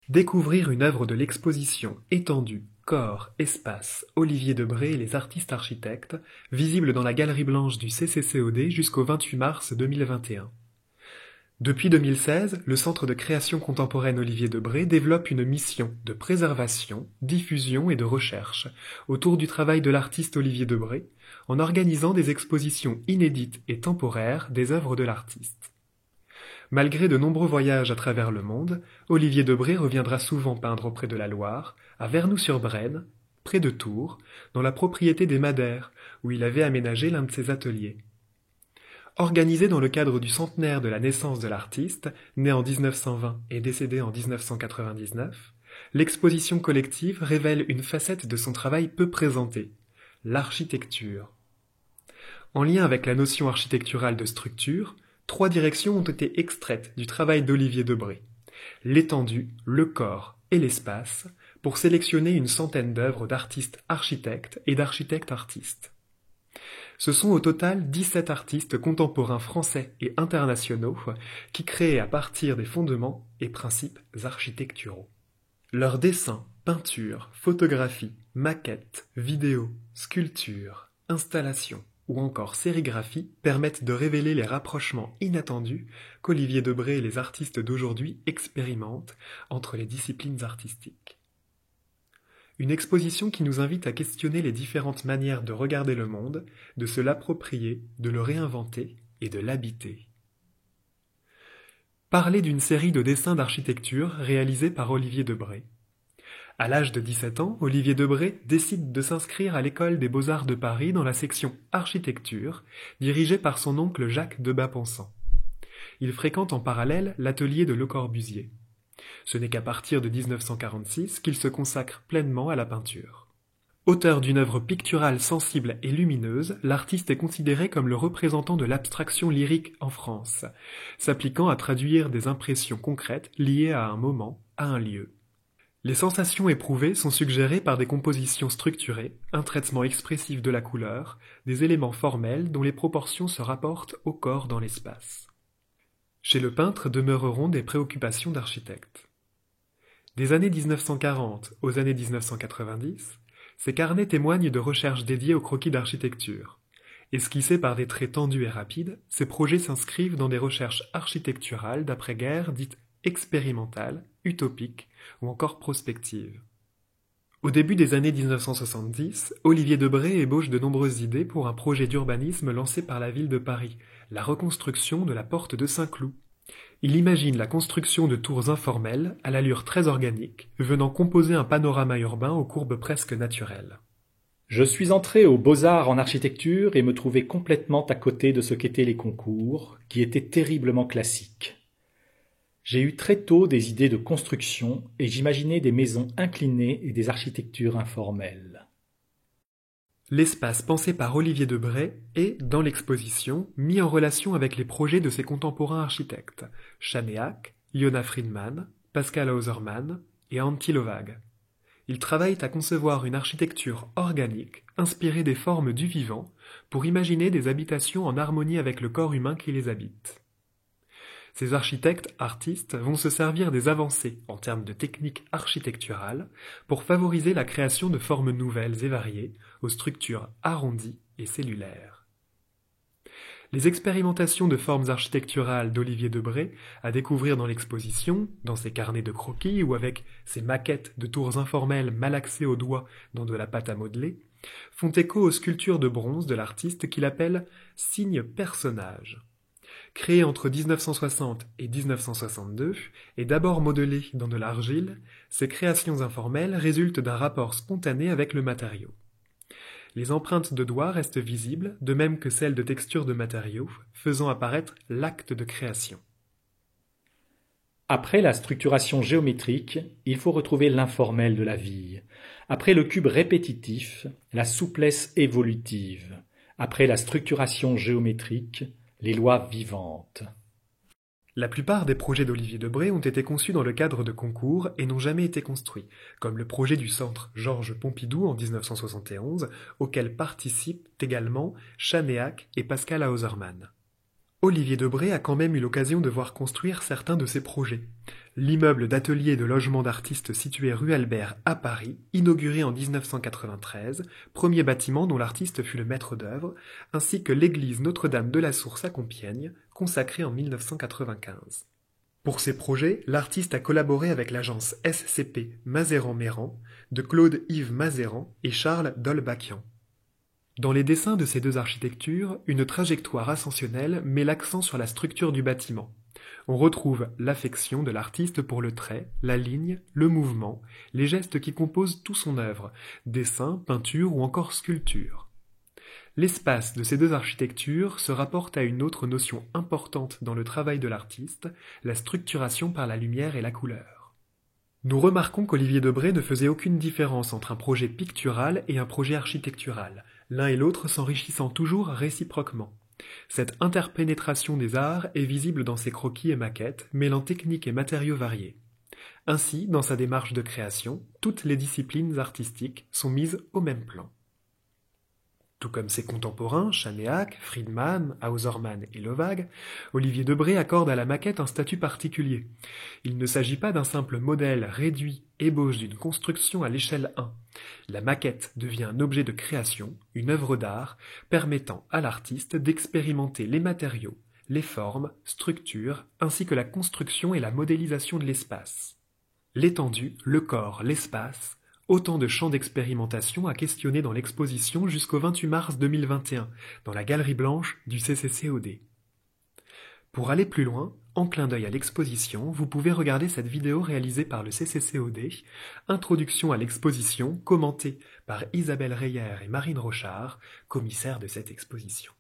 Découvrir une œuvre de l'exposition Étendue, corps, espace, Olivier Debré et les artistes architectes, visible dans la Galerie Blanche du CCCOD jusqu'au 28 mars 2021. Depuis 2016, le Centre de création contemporaine Olivier Debré développe une mission de préservation, diffusion et de recherche autour du travail de l'artiste Olivier Debré, en organisant des expositions inédites et temporaires des œuvres de l'artiste. Malgré de nombreux voyages à travers le monde, Olivier Debré reviendra souvent peindre auprès de la Loire, à Vernoux-sur-Brenne, près de Tours, dans la propriété des Madères, où il avait aménagé l'un de ses ateliers. Organisé dans le cadre du centenaire de la naissance de l'artiste, né en 1920 et décédé en 1999, l'exposition collective révèle une facette de son travail peu présentée, l'architecture. En lien avec la notion architecturale de structure, 3 directions ont été extraites du travail d'Olivier Debré: l'étendue, le corps et l'espace, pour sélectionner une centaine d'œuvres d'artistes architectes et d'architectes artistes. Ce sont au total 17 artistes contemporains français et internationaux qui créent à partir des fondements et principes architecturaux. Leurs dessins, peintures, photographies, maquettes, vidéos, sculptures, installations ou encore sérigraphies permettent de révéler les rapprochements inattendus qu'Olivier Debré et les artistes d'aujourd'hui expérimentent entre les disciplines artistiques. Une exposition qui nous invite à questionner les différentes manières de regarder le monde, de se l'approprier, de le réinventer et de l'habiter. Parler d'une série de dessins d'architecture réalisés par Olivier Debré. À l'âge de 17 ans, Olivier Debré décide de s'inscrire à l'École des Beaux-Arts de Paris dans la section architecture, dirigée par son oncle Jacques Debat-Pensant. Il fréquente en parallèle l'atelier de Le Corbusier. Ce n'est qu'à partir de 1946 qu'il se consacre pleinement à la peinture. Auteur d'une œuvre picturale sensible et lumineuse, l'artiste est considéré comme le représentant de l'abstraction lyrique en France, s'appliquant à traduire des impressions concrètes liées à un moment, à un lieu. Les sensations éprouvées sont suggérées par des compositions structurées, un traitement expressif de la couleur, des éléments formels dont les proportions se rapportent au corps dans l'espace. Chez le peintre demeureront des préoccupations d'architecte. Des années 1940 aux années 1990, ces carnets témoignent de recherches dédiées au croquis d'architecture. Esquissés par des traits tendus et rapides, ces projets s'inscrivent dans des recherches architecturales d'après-guerre dites expérimentales, utopiques ou encore prospectives. Au début des années 1970, Olivier Debré ébauche de nombreuses idées pour un projet d'urbanisme lancé par la ville de Paris, la reconstruction de la porte de Saint-Cloud. Il imagine la construction de tours informelles, à l'allure très organique, venant composer un panorama urbain aux courbes presque naturelles. Je suis entré aux Beaux-Arts en architecture et me trouvais complètement à côté de ce qu'étaient les concours, qui étaient terriblement classiques. J'ai eu très tôt des idées de construction et j'imaginais des maisons inclinées et des architectures informelles. L'espace pensé par Olivier Debré est, dans l'exposition, mis en relation avec les projets de ses contemporains architectes, Chanéac, Yona Friedman, Pascal Hausermann et Antti Lovag. Ils travaillent à concevoir une architecture organique, inspirée des formes du vivant, pour imaginer des habitations en harmonie avec le corps humain qui les habite. Ces architectes, artistes, vont se servir des avancées en termes de techniques architecturales pour favoriser la création de formes nouvelles et variées, aux structures arrondies et cellulaires. Les expérimentations de formes architecturales d'Olivier Debré, à découvrir dans l'exposition, dans ses carnets de croquis ou avec ses maquettes de tours informelles malaxées au doigt dans de la pâte à modeler, font écho aux sculptures de bronze de l'artiste qu'il appelle « signe personnage ». Créé entre 1960 et 1962 et d'abord modelé dans de l'argile, ces créations informelles résultent d'un rapport spontané avec le matériau. Les empreintes de doigts restent visibles, de même que celles de textures de matériaux, faisant apparaître l'acte de création. Après la structuration géométrique, il faut retrouver l'informel de la vie. Après le cube répétitif, la souplesse évolutive. Après la structuration géométrique, les lois vivantes. La plupart des projets d'Olivier Debré ont été conçus dans le cadre de concours et n'ont jamais été construits, comme le projet du centre Georges Pompidou en 1971, auquel participent également Chanéac et Pascal Hausermann. Olivier Debré a quand même eu l'occasion de voir construire certains de ses projets. L'immeuble d'atelier et de logement d'artistes situé rue Albert à Paris, inauguré en 1993, premier bâtiment dont l'artiste fut le maître d'œuvre, ainsi que l'église Notre-Dame de la Source à Compiègne, consacrée en 1995. Pour ces projets, l'artiste a collaboré avec l'agence SCP Mazéran-Méran de Claude-Yves Mazéran et Charles Dolbakian. Dans les dessins de ces deux architectures, une trajectoire ascensionnelle met l'accent sur la structure du bâtiment. On retrouve l'affection de l'artiste pour le trait, la ligne, le mouvement, les gestes qui composent tout son œuvre, dessin, peinture ou encore sculpture. L'espace de ces deux architectures se rapporte à une autre notion importante dans le travail de l'artiste, la structuration par la lumière et la couleur. Nous remarquons qu'Olivier Debré ne faisait aucune différence entre un projet pictural et un projet architectural, l'un et l'autre s'enrichissant toujours réciproquement. Cette interpénétration des arts est visible dans ses croquis et maquettes, mêlant techniques et matériaux variés. Ainsi, dans sa démarche de création, toutes les disciplines artistiques sont mises au même plan. Tout comme ses contemporains, Chanéac, Friedman, Hausermann et Lovag, Olivier Debré accorde à la maquette un statut particulier. Il ne s'agit pas d'un simple modèle réduit, ébauche d'une construction à l'échelle 1. La maquette devient un objet de création, une œuvre d'art, permettant à l'artiste d'expérimenter les matériaux, les formes, structures, ainsi que la construction et la modélisation de l'espace. L'étendue, le corps, l'espace, autant de champs d'expérimentation à questionner dans l'exposition jusqu'au 28 mars 2021, dans la Galerie Blanche du CCCOD. Pour aller plus loin, en clin d'œil à l'exposition, vous pouvez regarder cette vidéo réalisée par le CCCOD, Introduction à l'exposition, commentée par Isabelle Reyer et Marine Rochard, commissaires de cette exposition.